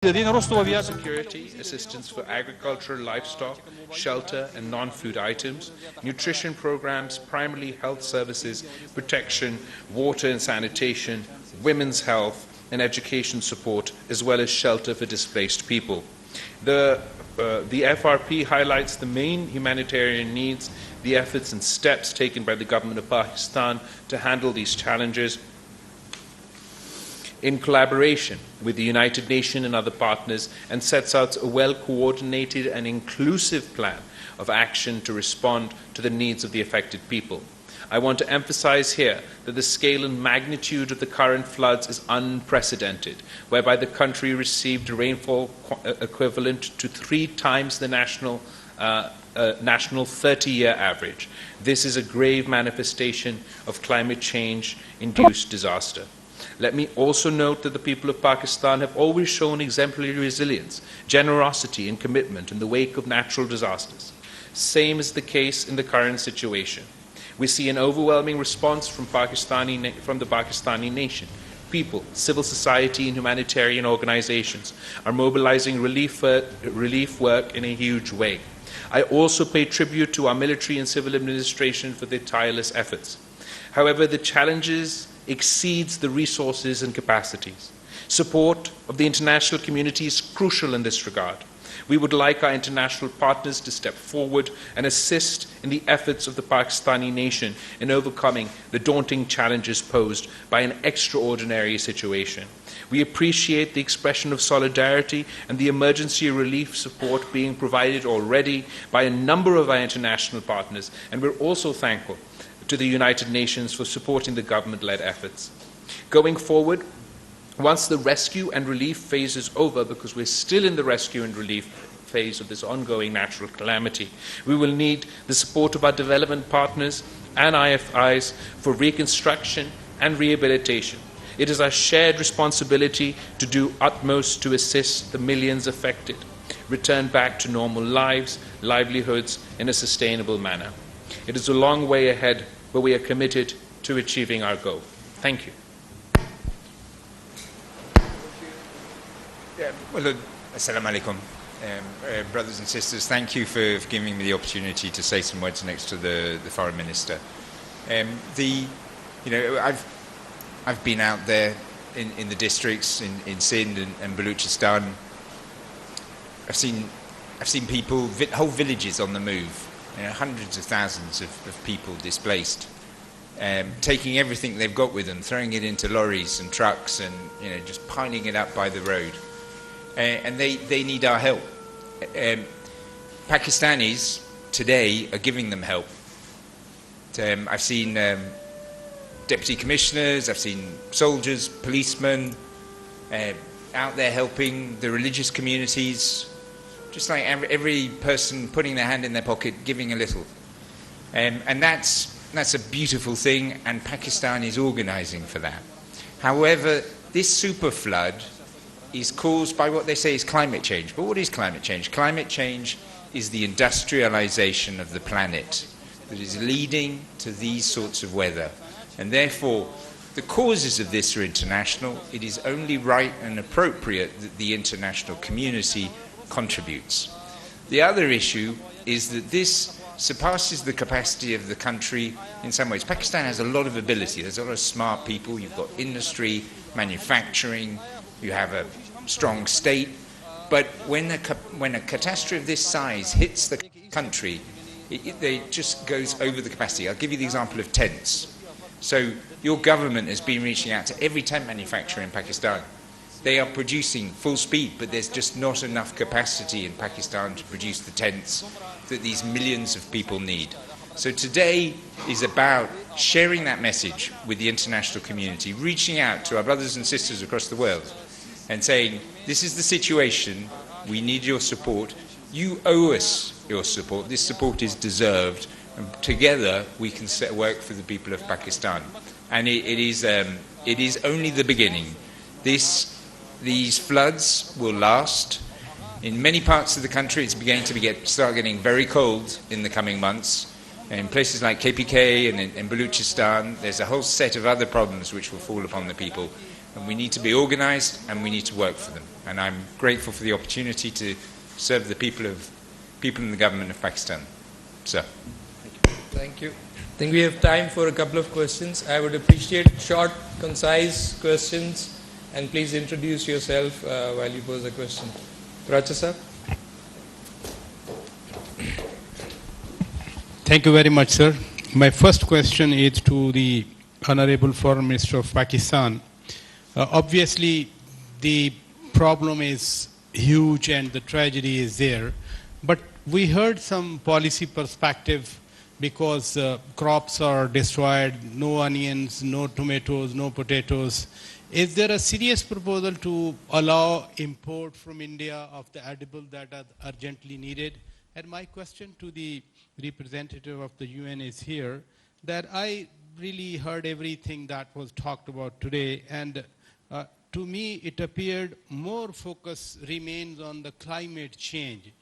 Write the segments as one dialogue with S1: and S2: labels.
S1: Security, assistance for agricultural, livestock, shelter and non-food items, nutrition programs, primarily health services, protection, water and sanitation, women's health and education support, as well as shelter for displaced people. The FRP highlights the main humanitarian needs, the efforts and steps taken by the government of Pakistan to handle these challenges in collaboration with the United Nations and other partners, and sets out a well-coordinated and inclusive plan of action to respond to the needs of the affected people. I want to emphasize here that the scale and magnitude of the current floods is unprecedented, whereby the country received rainfall equivalent to 3 times the national 30-year average. This is a grave manifestation of climate change-induced disaster. Let me also note that the people of Pakistan have always shown exemplary resilience, generosity and commitment in the wake of natural disasters. Same is the case in the current situation. We see an overwhelming response from the Pakistani nation. People, civil society and humanitarian organizations are mobilizing relief work in a huge way. I also pay tribute to our military and civil administration for their tireless efforts. However, the challenges exceeds the resources and capacities. Support of the international community is crucial in this regard. We would like our international partners to step forward and assist in the efforts of the Pakistani nation in overcoming the daunting challenges posed by an extraordinary situation. We appreciate the expression of solidarity and the emergency relief support being provided already by a number of our international partners, and we're also thankful to the United Nations for supporting the government-led efforts. Going forward, once the rescue and relief phase is over, because we're still in the rescue and relief phase of this ongoing natural calamity, we will need the support of our development partners and IFIs for reconstruction and rehabilitation. It is our shared responsibility to do utmost to assist the millions affected, return back to normal lives, livelihoods in a sustainable manner. It is a long way ahead, but we are committed to achieving our goal. Thank you.
S2: Well, assalamu alaikum. Brothers and sisters, thank you for giving me the opportunity to say some words next to the foreign minister. I've been out there in the districts in Sindh and Balochistan. I've seen people, whole villages on the move. Hundreds of thousands of people displaced, taking everything they've got with them, throwing it into lorries and trucks, and just piling it up by the road. And they need our help. Pakistanis today are giving them help. I've seen deputy commissioners, I've seen soldiers, policemen out there helping the religious communities. Just like every person putting their hand in their pocket, giving a little. And that's a beautiful thing, and Pakistan is organizing for that. However, this super flood is caused by what they say is climate change. But what is climate change? Climate change is the industrialization of the planet that is leading to these sorts of weather. And therefore, the causes of this are international. It is only right and appropriate that the international community contributes. The other issue is that this surpasses the capacity of the country in some ways. Pakistan has a lot of ability. There's a lot of smart people. You've got industry, manufacturing, you have a strong state. But when a catastrophe of this size hits the country, it just goes over the capacity. I'll give you the example of tents. So your government has been reaching out to every tent manufacturer in Pakistan. They are producing full speed, but there's just not enough capacity in Pakistan to produce the tents that these millions of people need. So today is about sharing that message with the international community, reaching out to our brothers and sisters across the world and saying, this is the situation, we need your support, you owe us your support, this support is deserved, and together we can work for the people of Pakistan. And it is only the beginning. These floods will last. In many parts of the country, it's beginning to start getting very cold in the coming months. In places like KPK and in Balochistan, there's a whole set of other problems which will fall upon the people. and we need to be organised, and we need to work for them. And I'm grateful for the opportunity to serve the people in the government of Pakistan. So,
S3: Thank you. I think we have time for a couple of questions. I would appreciate short, concise questions, and please introduce yourself while you pose a question. Racha sir.
S4: Thank you very much, sir. My first question is to the Honorable Foreign Minister of Pakistan. Obviously, the problem is huge and the tragedy is there, but we heard some policy perspective because crops are destroyed, no onions, no tomatoes, no potatoes. Is there a serious proposal to allow import from India of the edible that are urgently needed? And my question to the representative of the UN is here, that I really heard everything that was talked about today, and to me it appeared more focus remains on the climate change.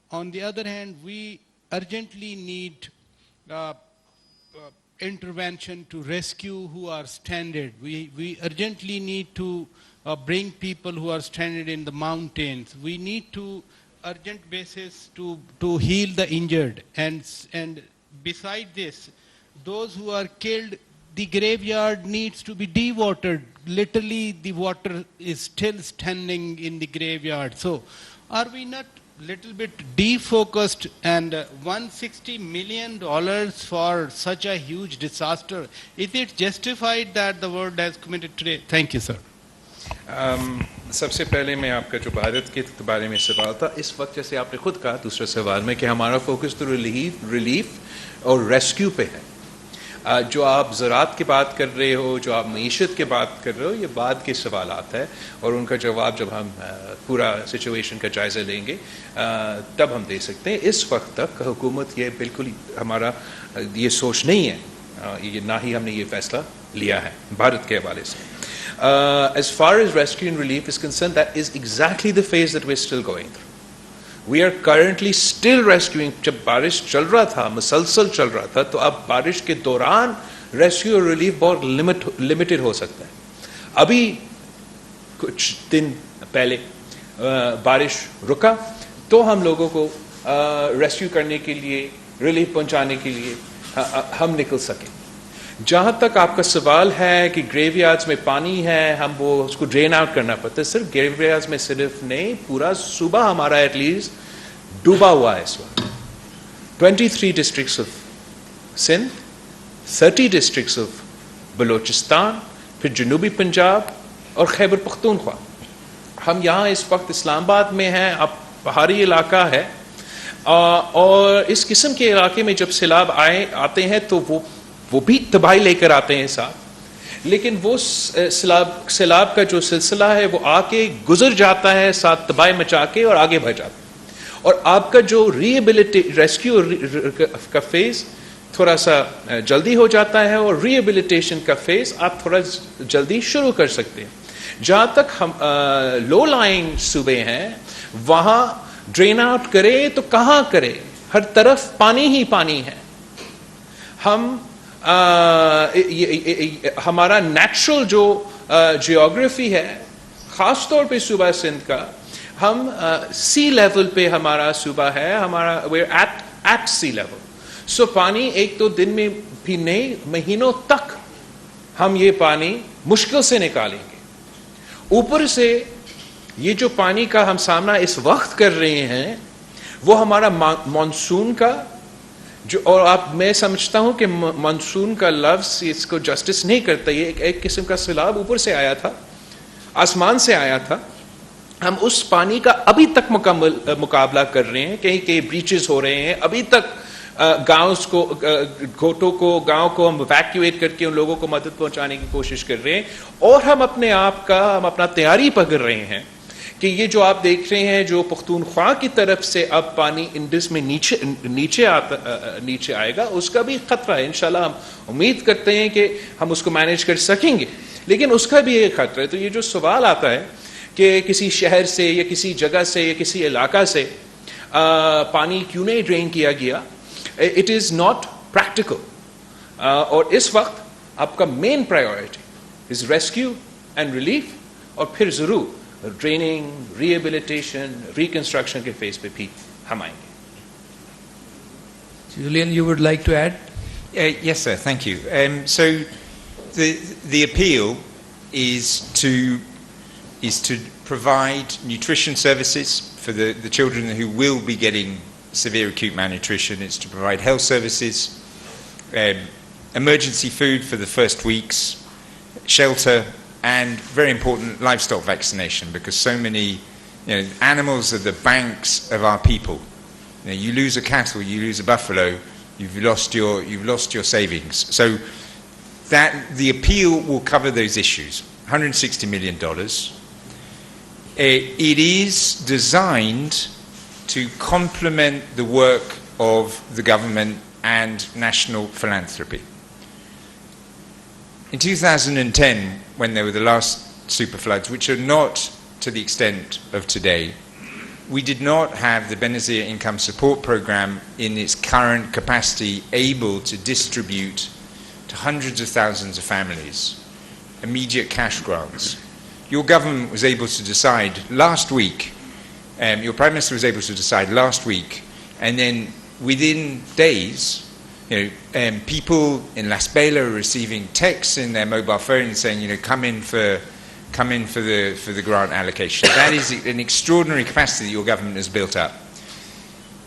S4: On the other hand, we urgently need intervention to rescue who are stranded. We urgently need to bring people who are stranded in the mountains. We need to urgent basis to heal the injured, and beside this, those who are killed, the graveyard needs to be dewatered. Literally, the water is still standing in the graveyard. So, are we not little bit defocused? And $160 million for such a huge disaster, is it justified that the world has committed today? Thank you, sir.
S1: सबसे पहले मैं आपका जो भारत के बारे में सवाल था, इस वक्त जैसे आपने खुद कहा दूसरे सवाल में कि हमारा फोकस तो रिलीफ और रेस्क्यू पे है। जो आप ज़राअत की बात कर रहे हो, जो आप मईशत की बात कर रहे हो, ये बाद के सवाल आता है और उनका जवाब जब हम पूरा सिचुएशन का जायज़ा लेंगे तब हम दे सकते हैं। इस वक्त तक हुकूमत ये बिल्कुल हमारा ये सोच नहीं है, ये ना ही हमने ये फैसला लिया है भारत के हवाले से। As far as rescue and relief is concerned, that is exactly the phase that we're still going through. We are currently still rescuing. जब बारिश चल रहा था, मुसलसल चल रहा था, तो अब बारिश के दौरान रेस्क्यू और रिलीफ बहुत लिमिटेड हो सकता है। अभी कुछ दिन पहले बारिश रुका तो हम लोगों को रेस्क्यू करने के लिए, रिलीफ पहुंचाने के लिए हम निकल सके। जहाँ तक आपका सवाल है कि ग्रेवयार्ड्स में पानी है, हम वो उसको ड्रेन आउट करना पड़ता है, सिर्फ ग्रेवयार्ड्स में सिर्फ नहीं, पूरा सूबा हमारा एटलीस्ट डूबा हुआ है इस वक्त। 23 districts of Sindh, 30 districts of Balochistan, फिर जनूबी पंजाब और खैबर पख्तूनख्वा। हम यहाँ इस वक्त इस्लामाबाद में हैं, अब पहाड़ी इलाका है, और इस किस्म के इलाके में जब सैलाब आते हैं तो वो भी तबाही लेकर आते हैं साथ, लेकिन वो सैलाब का जो सिलसिला है वो आके गुजर जाता है साथ तबाही मचा के और आगे बढ़ जाता है। और आपका जो रेस्क्यू का फेज थोड़ा सा जल्दी हो जाता है और रिहेबिलिटेशन का फेज आप थोड़ा जल्दी शुरू कर सकते हैं। जहाँ तक हम लो लाइंग सूबे हैं, वहाँ ड्रेन आउट करे तो कहाँ करे, हर तरफ पानी ही पानी है। हम हमारा नेचुरल जो जियोग्राफी है, ख़ास तौर पे सूबा सिंध का, हम सी लेवल पे हमारा सूबा है, हमारा we're at सी लेवल। सो पानी एक तो दिन में भी नहीं, महीनों तक हम ये पानी मुश्किल से निकालेंगे। ऊपर से ये जो पानी का हम सामना इस वक्त कर रहे हैं वो हमारा मानसून का जो, और मैं समझता हूं कि मानसून का लफ्ज इसको जस्टिस नहीं करता। ये एक किस्म का सैलाब ऊपर से आया था, आसमान से आया था। हम उस पानी का अभी तक मुकाबला कर रहे हैं, कहीं कहीं ब्रीचेस हो रहे हैं, अभी तक गांव को, घोटों को, गांव को हम इवैक्यूएट करके उन लोगों को मदद पहुंचाने की कोशिश कर रहे हैं। और हम अपना तैयारी पकड़ रहे हैं कि ये जो आप देख रहे हैं, जो पख्तूनख्वा की तरफ से अब पानी इंडस में नीचे आएगा, उसका भी खतरा है। इंशाल्लाह हम उम्मीद करते हैं कि हम उसको मैनेज कर सकेंगे, लेकिन उसका भी एक खतरा है। तो ये जो सवाल आता है कि किसी शहर से या किसी जगह से या किसी इलाका से पानी क्यों नहीं ड्रेन किया गया, इट इज़ नॉट प्रैक्टिकल। और इस वक्त आपका main priority is rescue and relief, और फिर ज़रूर ट्रेनिंग, रिहेबिलिटेशन, रिकंस्ट्रक्शन के फेज पे भी हम आएंगे.
S3: Julian, you would like to add?
S2: Yes, sir. Thank you. So, the appeal is to provide nutrition services for the children who will be getting severe acute malnutrition. It's to provide health services, emergency food for the first weeks, shelter, and very important livestock vaccination, because so many animals are the banks of our people. You lose a cattle, you lose a buffalo, you've lost your savings. So that the appeal will cover those issues. $160 million. It is designed to complement the work of the government and national philanthropy. In 2010, when there were the last super floods, which are not to the extent of today, we did not have the Benazir Income Support Program in its current capacity able to distribute to hundreds of thousands of families immediate cash grants. Your government was able to decide last week, your Prime Minister was able to decide last week, and then within days, people in Las Bela are receiving texts in their mobile phones saying, come in for the grant allocation. That is an extraordinary capacity that your government has built up.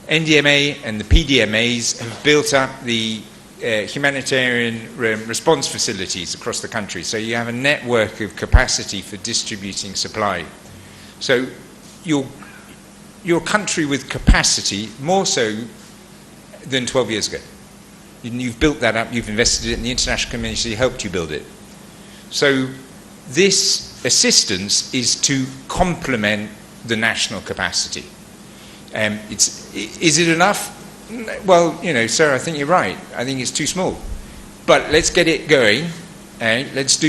S2: NDMA and the PDMAs have built up the humanitarian response facilities across the country. So you have a network of capacity for distributing supply. So your country with capacity, more so than 12 years ago. You've built that up, you've invested it, and the international community helped you build it. So this assistance is to complement the national capacity. Is it enough? Well, sir, I think you're right. I think it's too small. But let's get it going. Let's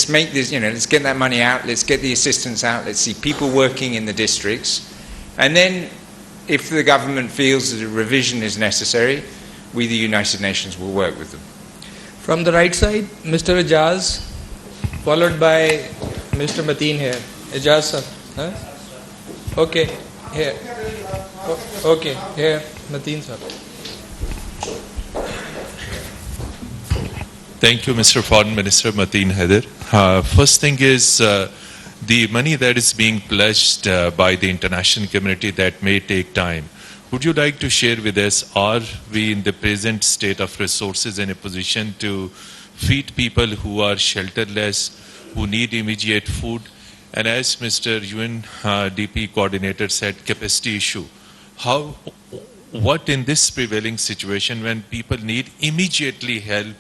S2: make this, let's get that money out. Let's get the assistance out. Let's see people working in the districts. And then if the government feels that a revision is necessary, we, the United Nations, will work with them.
S3: From the right side, Mr. Ijaz, followed by Mr. Mateen here. Ijaz sir. Huh? Okay, here. Okay, here, Mateen sir.
S5: Thank you, Mr. Foreign Minister Mateen Haider. First thing is the money that is being pledged by the international community that may take time. Would you like to share with us, are we in the present state of resources in a position to feed people who are shelterless, who need immediate food? And as Mr. UNDP coordinator said, capacity issue. What in this prevailing situation when people need immediately help,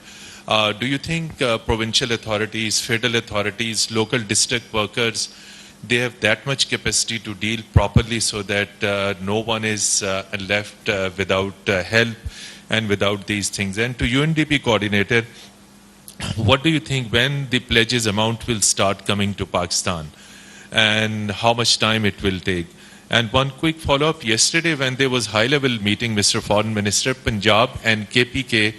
S5: do you think provincial authorities, federal authorities, local district workers, they have that much capacity to deal properly so that no one is left without help and without these things? And to UNDP coordinator, what do you think when the pledges amount will start coming to Pakistan and how much time it will take? And one quick follow-up, yesterday when there was high-level meeting, Mr. Foreign Minister, Punjab and KPK,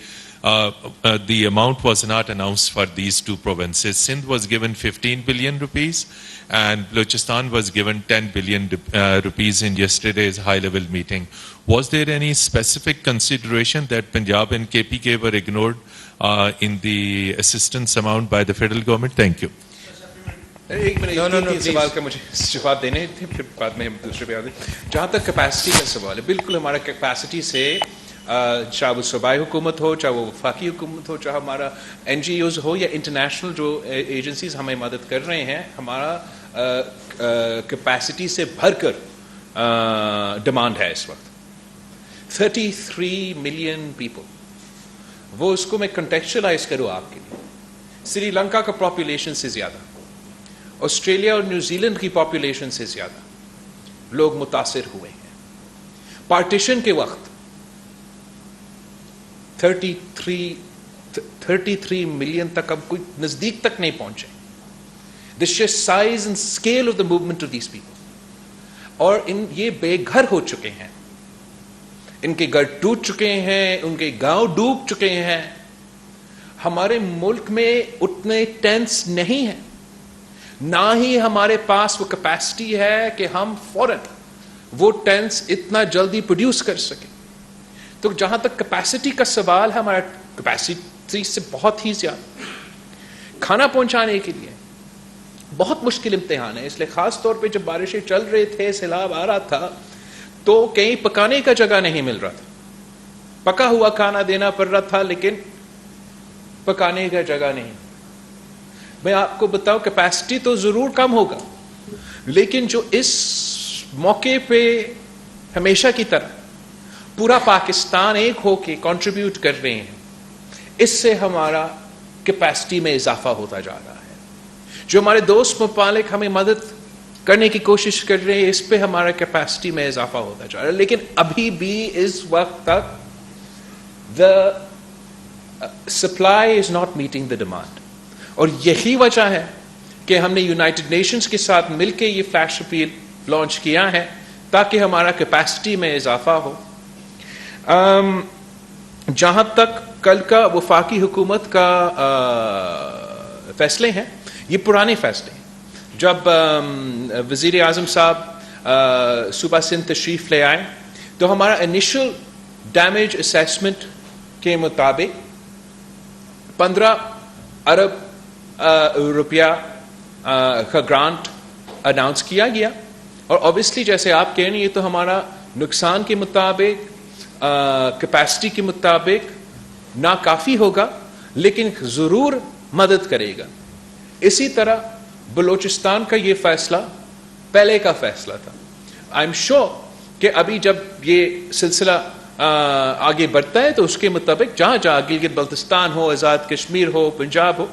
S5: the amount was not announced for these two provinces. Sindh was given 15 billion rupees and Balochistan was given 10 billion rupees in yesterday's high-level meeting. Was there any specific consideration that Punjab and KPK were ignored in the assistance amount by the federal government? Thank you.
S1: एक minute, तीन सवाल का मुझे जवाब देने थे, फिर बाद में हम दूसरे पे आते हैं. जहाँ तक कैपेसिटी का सवाल है, बिल्कुल हमारा कैपेसिटी से चाहे वो सूबाई हुकूमत हो, चाहे वो वफाकी हुकूमत हो, चाहे हमारा NGOs हो या इंटरनेशनल जो एजेंसीज हमें मदद कर रहे हैं, हमारा कैपेसिटी से भरकर डिमांड है इस वक्त. 33 मिलियन पीपल, वो उसको मैं कंटेक्चुअलाइज करूँ आपके लिए. श्रीलंका का पॉपुलेशन से ज्यादा, ऑस्ट्रेलिया और न्यूजीलैंड की पॉपुलेशन से ज्यादा लोग मुतासिर हुए हैं. पार्टीशन के वक्त 33 मिलियन तक अब कोई नजदीक तक नहीं पहुंचे. The sheer size and scale of the movement of these people. और ये बेघर हो चुके हैं, इनके घर टूट चुके हैं, उनके गांव डूब चुके हैं. हमारे मुल्क में उतने टेंट्स नहीं हैं. نہ ہی ہمارے پاس وہ کیپیسٹی ہے کہ ہم فوراً وہ ٹینٹس اتنا جلدی پروڈیوس کر سکیں. تو جہاں تک کیپیسٹی کا سوال ہے, ہمارا کیپیسٹی سے بہت ہی زیادہ. کھانا پہنچانے کے لیے بہت مشکل امتحان ہے, اس لیے خاص طور پہ جب بارشیں چل رہے تھے, سیلاب آ رہا تھا, تو کہیں پکانے کا جگہ نہیں مل رہا تھا. پکا ہوا کھانا دینا پڑ رہا تھا لیکن پکانے کا جگہ نہیں. میں آپ کو بتاؤں کیپیسٹی تو ضرور کم ہوگا, لیکن جو اس موقع پہ ہمیشہ کی طرح پورا پاکستان ایک ہو کے کنٹریبیوٹ کر رہے ہیں, اس سے ہمارا کیپیسٹی میں اضافہ ہوتا جا رہا ہے. جو ہمارے دوست ممالک ہمیں مدد کرنے کی کوشش کر رہے ہیں, اس پہ ہمارا کیپیسٹی میں اضافہ ہوتا جا رہا ہے. لیکن ابھی بھی اس وقت تک the supply is not meeting the demand. اور یہی وجہ ہے کہ ہم نے یونائٹڈ نیشنز کے ساتھ مل کے یہ فلیش اپیل لانچ کیا ہے تاکہ ہمارا کیپیسٹی میں اضافہ ہو. جہاں تک کل کا وفاقی حکومت کا فیصلے ہیں, یہ پرانے فیصلے ہیں. جب وزیر اعظم صاحب صوبہ سندھ تشریف لے آئے تو ہمارا انیشل ڈیمیج اسیسمنٹ کے مطابق 15 ارب روپیہ کا گرانٹ اناؤنس کیا گیا. اور اوبیسلی جیسے آپ کہہ رہے ہیں, یہ تو ہمارا نقصان کے مطابق, کیپیسٹی کے مطابق ناکافی ہوگا, لیکن ضرور مدد کرے گا. اسی طرح بلوچستان کا یہ فیصلہ پہلے کا فیصلہ تھا. آئی ایم شیور کہ ابھی جب یہ سلسلہ آگے بڑھتا ہے تو اس کے مطابق جہاں جہاں گلگت بلتستان ہو, آزاد کشمیر ہو, پنجاب ہو,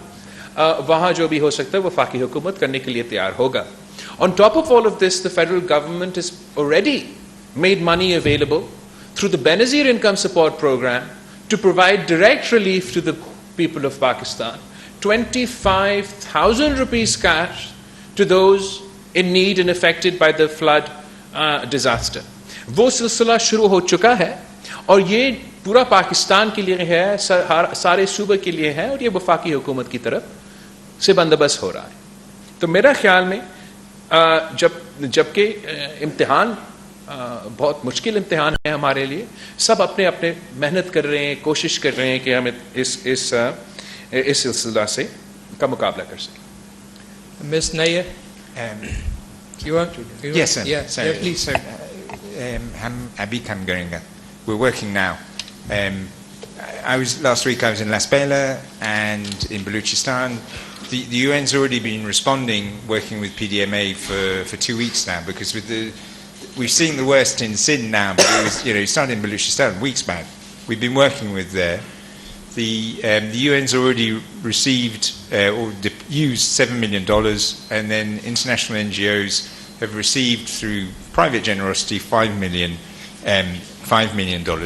S1: وہاں جو بھی ہو سکتا ہے وفاقی حکومت کرنے کے لیے تیار ہوگا. On top of all of this, the federal government has already made money available through the Benazir Income Support Program to provide direct relief to the people of Pakistan. 25,000 rupees cash to those in need and affected by the flood disaster. وہ سلسلہ شروع ہو چکا ہے اور یہ پورا پاکستان کے لیے ہے, سارے صوبے کے لیے ہے, اور یہ وفاقی حکومت کی طرف سے بندوبست ہو رہا ہے. تو میرا خیال میں جبکہ امتحان بہت مشکل امتحان ہے ہمارے لیے, سب اپنے اپنے محنت کر رہے ہیں, کوشش کر رہے ہیں کہ ہمیں اس سلسلہ سے کا مقابلہ کر سکیں.
S3: Ms. Nair, you want to?
S2: Yes, sir.
S3: Yeah,
S2: So,
S3: yeah, please.
S2: Abikam Goringa. We're working now. Last week I was in Las Bela and in Baluchistan. The UN's already been responding, working with PDMA for 2 weeks now, because we've seen the worst in Sindh now, but it started in Baluchistan weeks back. We've been working with there. The UN's already received or used $7 million, and then international NGOs have received through private generosity $5 million.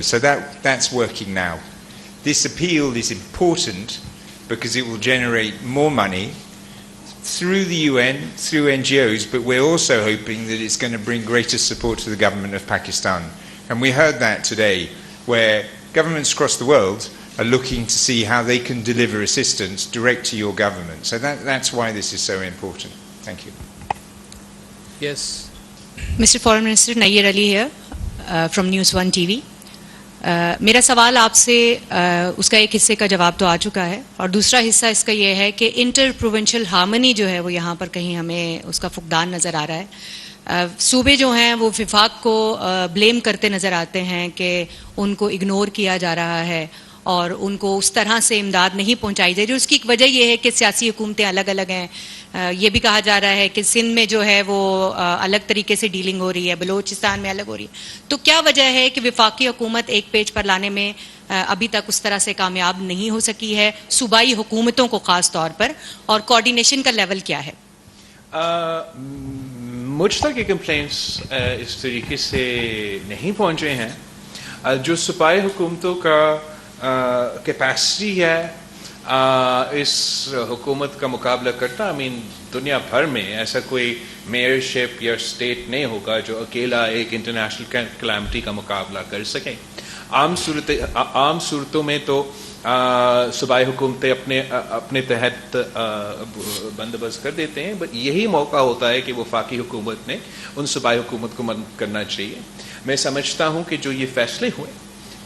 S2: So that's working now. This appeal is important because it will generate more money through the UN, through NGOs, but we're also hoping that it's going to bring greater support to the government of Pakistan. And we heard that today, where governments across the world are looking to see how they can deliver assistance direct to your government. So that's why this is so important. Thank you.
S3: Yes.
S6: Mr. Foreign Minister, Nayyar Ali here from News 1 TV. میرا سوال آپ سے اس کا ایک حصے کا جواب تو آ چکا ہے, اور دوسرا حصہ اس کا یہ ہے کہ انٹر پروونشل ہارمنی جو ہے وہ یہاں پر کہیں ہمیں اس کا فقدان نظر آ رہا ہے. صوبے جو ہیں وہ وفاق کو بلیم کرتے نظر آتے ہیں کہ ان کو اگنور کیا جا رہا ہے اور ان کو اس طرح سے امداد نہیں پہنچائی جا رہی. اس کی ایک وجہ یہ ہے کہ سیاسی حکومتیں الگ الگ ہیں. یہ بھی کہا جا رہا ہے کہ سندھ میں جو ہے وہ الگ طریقے سے ڈیلنگ ہو رہی ہے, بلوچستان میں الگ ہو رہی ہے. تو کیا وجہ ہے کہ وفاقی حکومت ایک پیج پر لانے میں ابھی تک اس طرح سے کامیاب نہیں ہو سکی ہے, صوبائی حکومتوں کو خاص طور پر, اور کوارڈینیشن کا لیول کیا ہے؟
S1: مجھ تک یہ کمپلینٹس اس طریقے سے نہیں پہنچے ہیں. جو صوبائی حکومتوں کا کیپیسٹی ہے اس حکومت کا مقابلہ کرتا, دنیا بھر میں ایسا کوئی میئرشپ یا اسٹیٹ نہیں ہوگا جو اکیلا ایک انٹرنیشنل کلیمٹی کا مقابلہ کر سکے. عام صورتوں میں تو सूबाई हुकूमतें अपने तहत बंदोबस्त कर देते हैं, बट यही मौका होता है कि वफाकी हुकूमत ने उन सूबाई हुकूमत को मदद करना चाहिए। मैं समझता हूँ कि जो ये फैसले हुए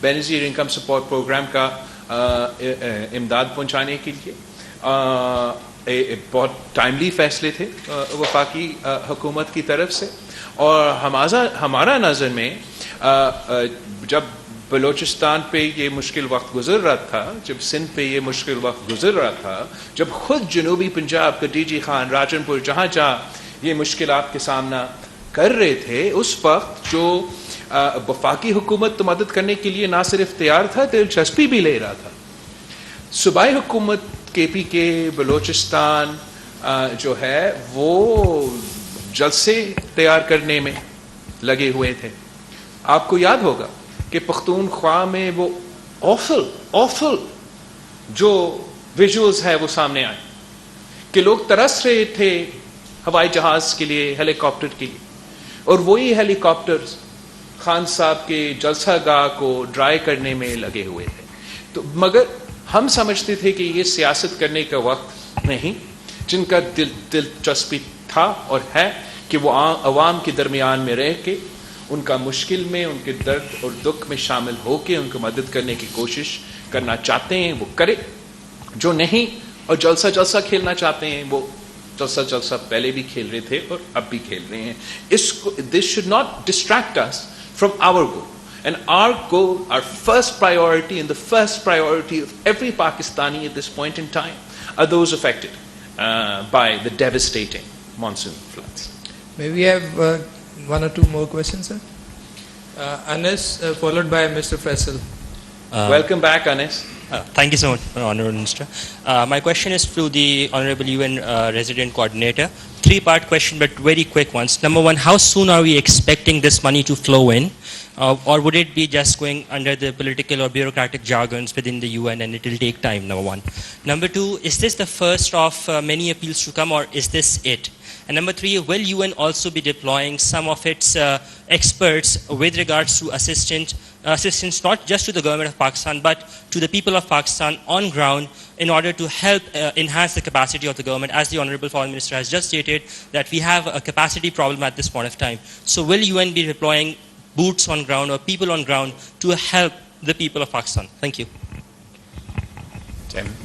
S1: बेनज़ीर इनकम सपोर्ट प्रोग्राम का इमदाद पहुँचाने के लिए बहुत टाइमली फैसले थे वफाकी हुकूमत की तरफ से, और हमारा नज़र में जब बलूचिस्तान पे ये मुश्किल वक्त गुजर रहा था, जब सिंध पे ये मुश्किल वक्त गुजर रहा था, जब खुद जनूबी पंजाब का डीजी खान राजनपुर जहाँ ये मुश्किलात के सामना कर रहे थे, उस वक्त जो वफाकी हुकूमत तो मदद करने के लिए ना सिर्फ तैयार था, दिलचस्पी भी ले रहा था। सूबाई हुकूमत KPK बलूचिस्तान जो है वो जलसे तैयार करने में लगे हुए थे। आपको याद होगा कि पख्तूनख्वा में वो ऑफल जो विजुअल्स है वो सामने आए कि लोग तरस रहे थे हवाई जहाज के लिए, हेलीकॉप्टर के लिए, और वही हेलीकॉप्टर्स खान साहब के जलसागाह को ड्राई करने में लगे हुए थे। तो मगर हम समझते थे कि ये सियासत करने का वक्त नहीं, जिनका दिलचस्पी था और है कि वो अवाम के दरमियान में रह के उनका मुश्किल में, उनके दर्द और दुख में शामिल होकर उनको मदद करने की कोशिश करना चाहते हैं वो करे, जो नहीं और जलसा खेलना चाहते हैं वो जलसा पहले भी खेल रहे थे और अब भी खेल रहे हैं। इसको this should not distract us from our goal, and our goal, our first priority and the first priority of every Pakistani at this point in time are those affected by the devastating monsoon floods.
S3: May we have one or two more questions, sir? Anas, followed by Mr. Faisal.
S1: Welcome back, Anis.
S7: Thank you so much, Honourable Minister. My question is to the Honourable UN Resident Coordinator. Three-part question, but very quick ones. Number one, how soon are we expecting this money to flow in? Or would it be just going under the political or bureaucratic jargons within the UN and it will take time, number one? Number two, is this the first of many appeals to come, or is this it? And number three, will UN also be deploying some of its experts with regards to assistance not just to the government of Pakistan but to the people of Pakistan on ground in order to help enhance the capacity of the government, as the Honourable Foreign Minister has just stated that we have a capacity problem at this point of time. So will UN be deploying boots on ground or people on ground to help the people of Pakistan? Thank you.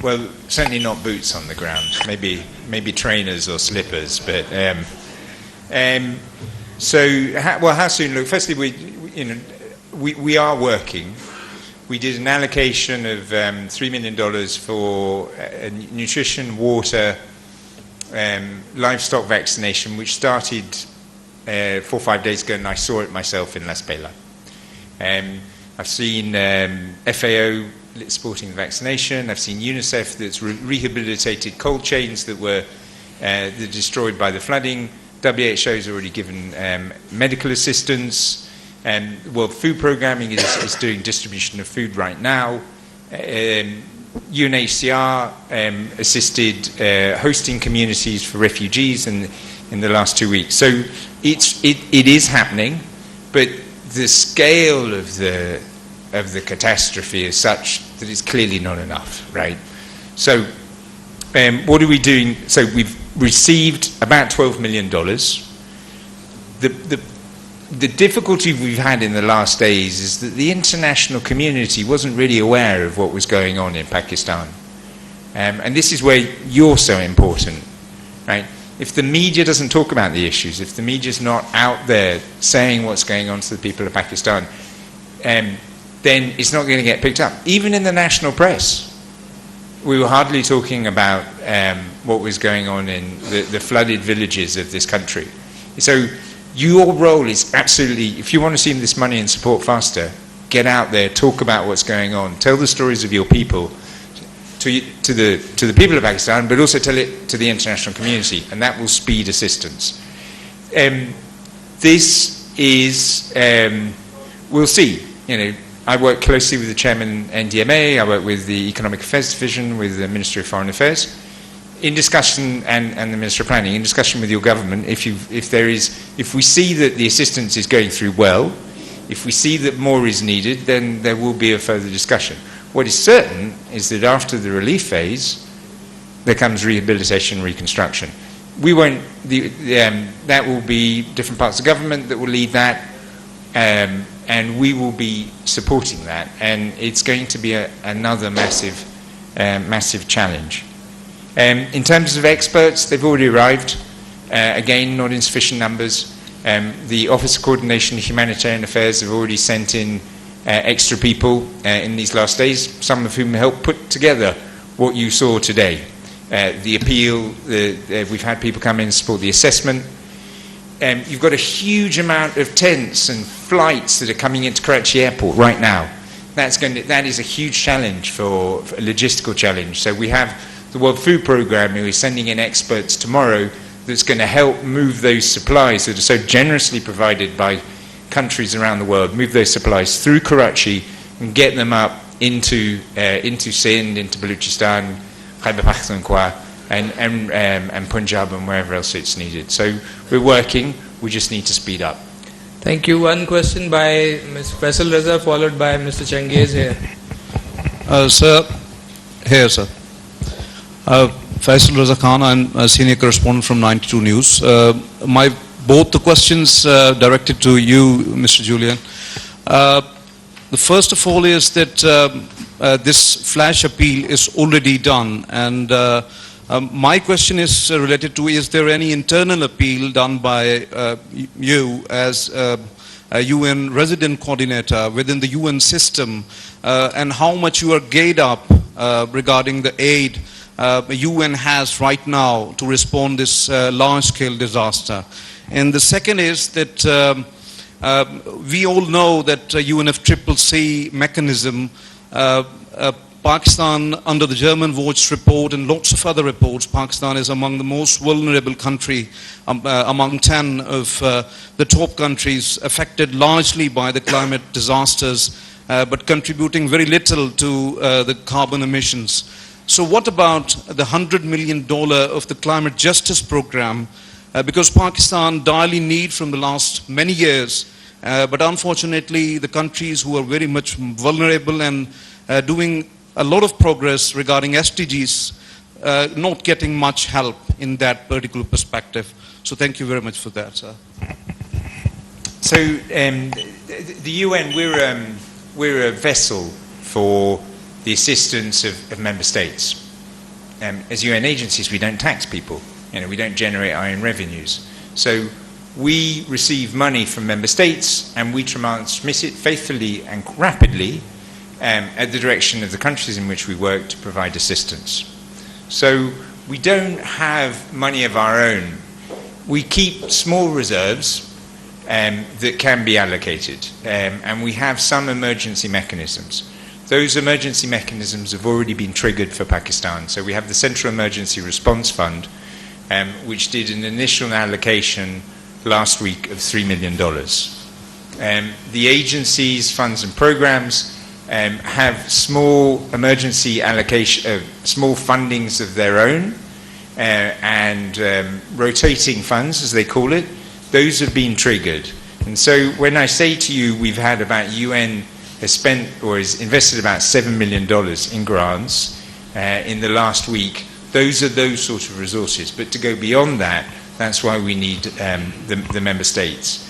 S2: Well, certainly not boots on the ground. Maybe trainers or slippers. But how soon? Look, firstly, we are working. We did an allocation of $3 million for nutrition, water, livestock vaccination, which started 4 or 5 days ago, and I saw it myself in Las Pelas. I've seen FAO supporting the vaccination. I've seen UNICEF that's rehabilitated cold chains that were destroyed by the flooding. WHO has already given medical assistance. World Food Programming is doing distribution of food right now. UNHCR assisted hosting communities for refugees in the last 2 weeks. So it is happening, but the scale of the catastrophe is such that it's clearly not enough, right? So what are we doing? So we've received about $12 million. The difficulty we've had in the last days is that the international community wasn't really aware of what was going on in Pakistan. And this is where you're so important, right? If the media doesn't talk about the issues, if the media's not out there saying what's going on to the people of Pakistan, then it's not going to get picked up. Even in the national press, we were hardly talking about what was going on in the flooded villages of this country. So your role is absolutely, if you want to see this money and support faster, get out there, talk about what's going on, tell the stories of your people to the people of Pakistan, but also tell it to the international community, and that will speed assistance. This is, we'll see. You know, I work closely with the chairman NDMA, I work with the Economic Affairs Division, with the Ministry of Foreign Affairs, in discussion, and the Minister of Planning, in discussion with your government. If we see that the assistance is going through well, if we see that more is needed, then there will be a further discussion. What is certain is that after the relief phase, there comes rehabilitation and reconstruction. We won't, that will be different parts of government that will lead that, and we will be supporting that, and it's going to be another massive challenge. In terms of experts, they've already arrived, again, not in sufficient numbers. The Office of Coordination of Humanitarian Affairs have already sent in extra people in these last days, some of whom helped put together what you saw today. The appeal, we've had people come in and support the assessment. You've got a huge amount of tents and flights that are coming into Karachi Airport right now. That is a huge challenge for a logistical challenge. So we have the World Food Programme who is sending in experts tomorrow that's going to help move those supplies that are so generously provided by countries around the world, move those supplies through Karachi and get them up into Sindh, into Balochistan, Khyber Pakhtunkhwa, and Punjab and wherever else it's needed. So we're working, we just need to speed up.
S3: Thank you. One question by Ms. Faisal Raza, followed by Mr. Changiz here.
S8: Sir, here, sir. Faisal Raza Khan, I'm a senior correspondent from 92 News. Both the questions directed to you, Mr. Julian. The first of all is that this flash appeal is already done, and my question is related to, is there any internal appeal done by you as a UN resident coordinator within the UN system, and how much you are geared up regarding the aid UN has right now to respond this large-scale disaster? And the second is that we all know that UNFCCC mechanism, Pakistan, under the German Watch report and lots of other reports, Pakistan is among the most vulnerable country, among 10 of the top countries affected largely by the climate disasters, but contributing very little to the carbon emissions. So what about the $100 million of the climate justice program? Because Pakistan direly needs from the last many years, but unfortunately the countries who are very much vulnerable and doing a lot of progress regarding SDGs, not getting much help in that particular perspective. So thank you very much for that, sir.
S2: So the UN, we're a vessel for the assistance of member states. As UN agencies, we don't tax people. We don't generate our own revenues. So we receive money from member states and we transmit it faithfully and rapidly at the direction of the countries in which we work to provide assistance. So we don't have money of our own. We keep small reserves that can be allocated, and we have some emergency mechanisms. Those emergency mechanisms have already been triggered for Pakistan. So we have the Central Emergency Response Fund, which did an initial allocation last week of $3 million. The agencies, funds and programs have small emergency allocation, small fundings of their own, and rotating funds, as they call it. Those have been triggered. And so when I say to you we've had about UN has spent or has invested about $7 million in grants in the last week, those are those sort of resources. But to go beyond that, that's why we need the member states.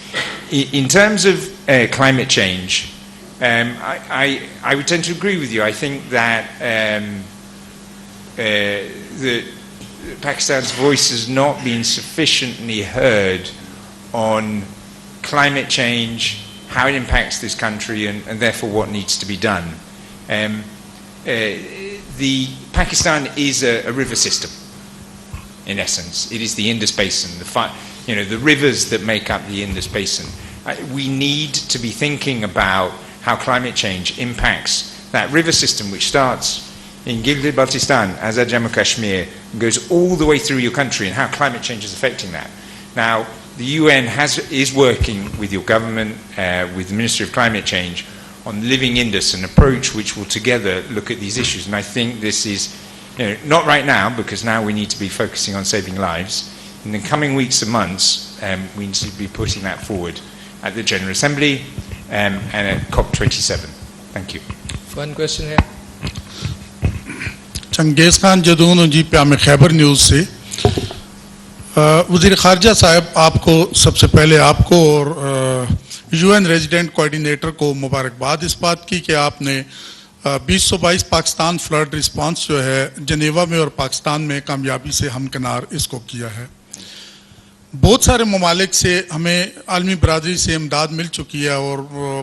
S2: In terms of climate change, I would tend to agree with you. I think that Pakistan's voice has not been sufficiently heard on climate change, how it impacts this country, and therefore what needs to be done. Pakistan is a river system, in essence. It is the Indus Basin, the rivers that make up the Indus Basin. We need to be thinking about how climate change impacts that river system, which starts in Gilgit-Baltistan, Azad Jammu Kashmir, and goes all the way through your country, and how climate change is affecting that. Now, the UN is working with your government, with the Ministry of Climate Change, on Living Indus, an approach which will together look at these issues. And I think this is, not right now, because now we need to be focusing on saving lives. In the coming weeks and months, we need to be putting that forward at the General Assembly and at COP27. Thank you.
S3: One question here.
S9: چنگیز خان جدون جی پیام خیبر news سے. وزیر خارجہ صاحب آپ کو سب سے پہلے آپ کو اور یو این ریزیڈنٹ کوآرڈینیٹر کو مبارکباد اس بات کی کہ آپ نے 2022 پاکستان فلڈ رسپانس جو ہے جنیوا میں اور پاکستان میں کامیابی سے ہمکنار اس کو کیا ہے. بہت سارے ممالک سے ہمیں عالمی برادری سے امداد مل چکی ہے اور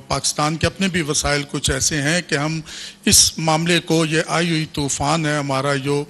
S9: پاکستان کے اپنے بھی وسائل کچھ ایسے ہیں کہ ہم اس معاملے کو یہ آئی ہوئی طوفان ہے ہمارا جو